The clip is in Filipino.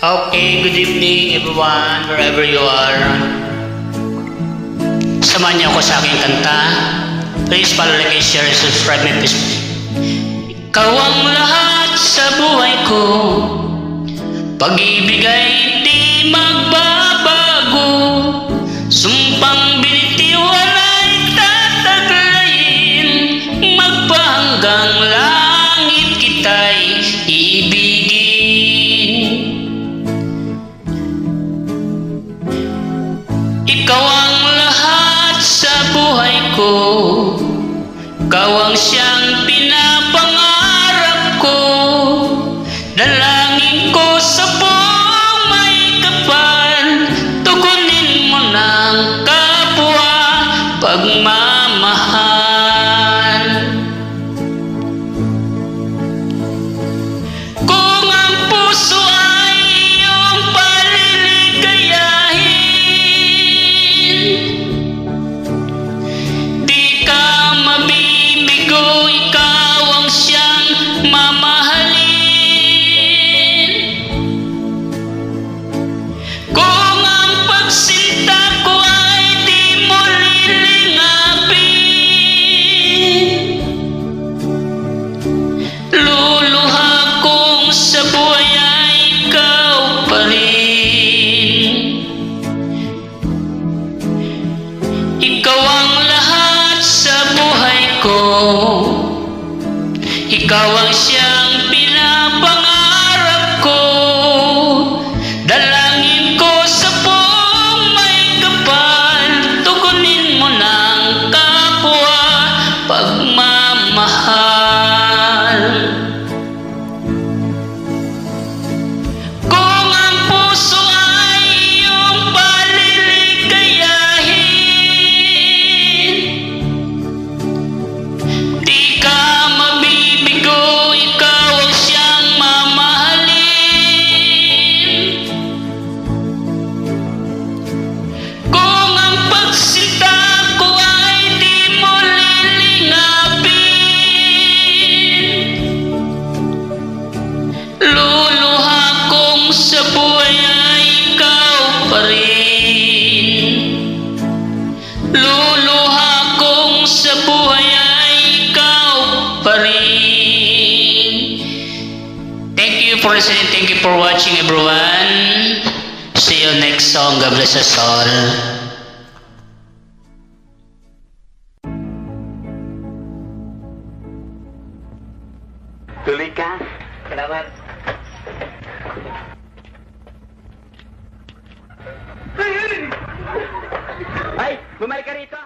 Okay, good evening everyone, wherever you are. Samahan niyo ako sa aking kanta. Please follow, like, share, and subscribe me, please. Ikaw ang lahat sa buhay ko, pag-ibig ay di magbabago, sumpang binitiw ay tataglayin, magpahanggang langit kita'y iibigin. Ikaw ang lahat sa buhay ko, ikaw ang siyang pinapangarap ko, dalangin ko sa buong may kapal, tugunin mo ng kapwa pagmamahal. Kung ang puso ay iyong paliligayahin, di ka mabibigo, ikaw ang siyang mamahalin. Kung ang pagsinta ko ay di mo lilingapin, luluha kong sa buhay ay ikaw pa rin. Ikaw ang lahat sa buhay ko, ikaw ang siyang pinapangarap ko, dalangin ko sa buong may kapal, tugunin mo ng kapwa pagmamahal. Kung ang puso ay iyong paliligayahin, di ka mabibigo, ikaw ang siyang mamahalin. Kung ang pagsinta ko ay di mo lilingapin, luluha kong sa buhay ay ikaw pa rin. Luluha kong sa buhay ay ikaw pa rin. Thank you for listening. Thank you for watching, everyone. See you next song. God bless us all. Tuloy ka. Salamat. Ay! Bumalik ka rito!